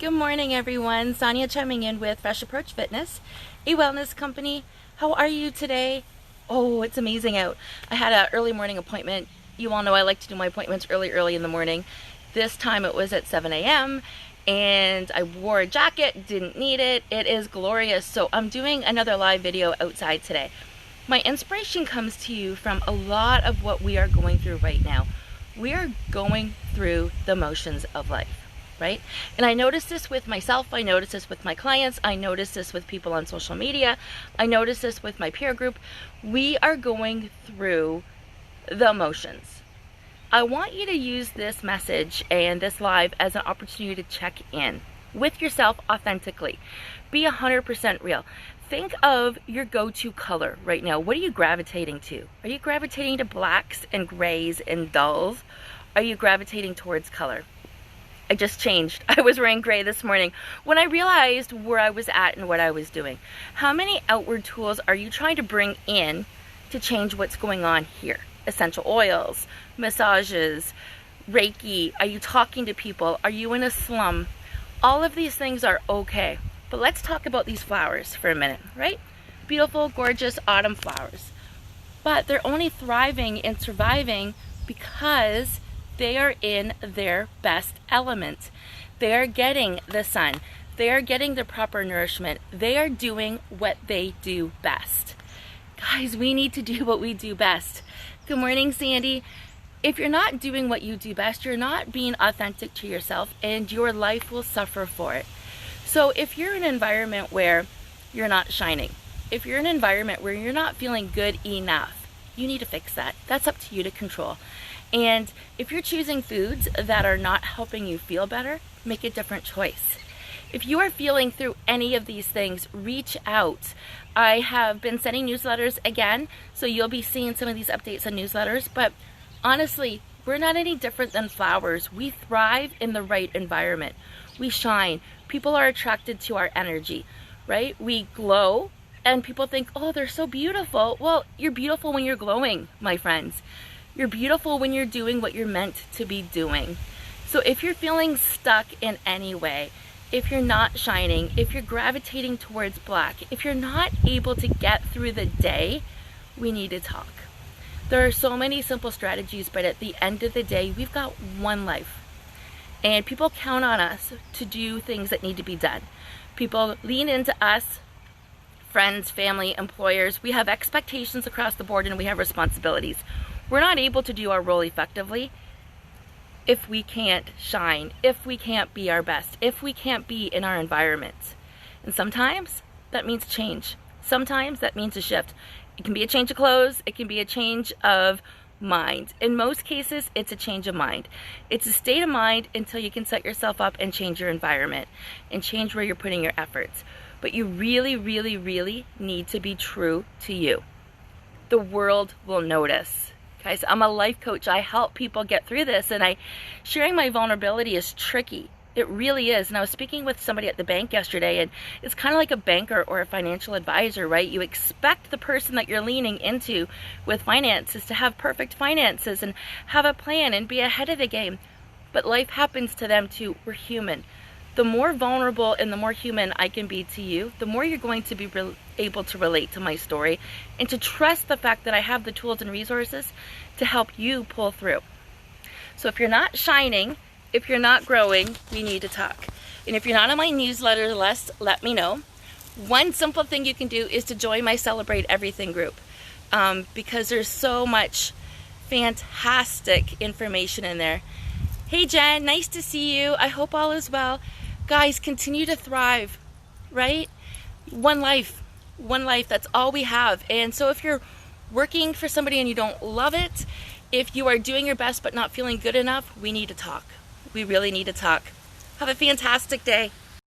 Good morning, everyone. Sonia chiming in with Fresh Approach Fitness, a wellness company. How are you today? Oh, it's amazing out. I had an early morning appointment. You all know I like to do my appointments early in the morning. This time it was at 7 a.m. and I wore a jacket, didn't need it. It is glorious. So I'm doing another live video outside today. My inspiration comes to you from a lot of what we are going through right now. We are going through the motions of life. Right? And I notice this with myself, I notice this with my clients, I notice this with people on social media, I notice this with my peer group. We are going through the emotions. I want you to use this message and this live as an opportunity to check in with yourself authentically. Be 100% real. Think of your go-to color right now. What are you gravitating to? Are you gravitating to blacks and grays and dulls? Are you gravitating towards color? I just changed. I was wearing gray this morning when I realized where I was at and what I was doing. How many outward tools are you trying to bring in to change what's going on here? Essential oils, massages, Reiki. Are you talking to people? Are you in a slum? All of these things are okay. But let's talk about these flowers for a minute, right? Beautiful, gorgeous autumn flowers. But they're only thriving and surviving because they are in their best element. They are getting the sun. They are getting the proper nourishment. They are doing what they do best. Guys, we need to do what we do best. Good morning, Sandy. If you're not doing what you do best, you're not being authentic to yourself, and your life will suffer for it. So if you're in an environment where you're not shining, if you're in an environment where you're not feeling good enough, you need to fix that. That's up to you to control. And if you're choosing foods that are not helping you feel better, make a different choice. If you are feeling through any of these things, reach out. I have been sending newsletters again, so you'll be seeing some of these updates on newsletters. But honestly, we're not any different than flowers. We thrive in the right environment. We shine. People are attracted to our energy, right? We glow, and people think, oh, they're so beautiful. Well, you're beautiful when you're glowing, my friends. You're beautiful when you're doing what you're meant to be doing. So if you're feeling stuck in any way, if you're not shining, if you're gravitating towards black, if you're not able to get through the day, we need to talk. There are so many simple strategies, but at the end of the day, we've got one life. And people count on us to do things that need to be done. People lean into us, friends, family, employers. We have expectations across the board, and we have responsibilities. We're not able to do our role effectively if we can't shine, if we can't be our best, if we can't be in our environment. And sometimes that means change. Sometimes that means a shift. It can be a change of clothes. It can be a change of mind. In most cases, it's a change of mind. It's a state of mind until you can set yourself up and change your environment and change where you're putting your efforts. But you really, really, really need to be true to you. The world will notice. Guys, I'm a life coach. I help people get through this, and sharing my vulnerability is tricky. It really is. And I was speaking with somebody at the bank yesterday, and it's kind of like a banker or a financial advisor, right? You expect the person that you're leaning into with finances to have perfect finances and have a plan and be ahead of the game. But life happens to them too. We're human. The more vulnerable and the more human I can be to you, the more you're going to be able to relate to my story and to trust the fact that I have the tools and resources to help you pull through. So if you're not shining, if you're not growing, we need to talk. And if you're not on my newsletter list, let me know. One simple thing you can do is to join my Celebrate Everything group, because there's so much fantastic information in there. Hey Jen, nice to see you. I hope all is well. Guys, continue to thrive, right? One life, that's all we have. And so if you're working for somebody and you don't love it, if you are doing your best but not feeling good enough, we need to talk. We really need to talk. Have a fantastic day.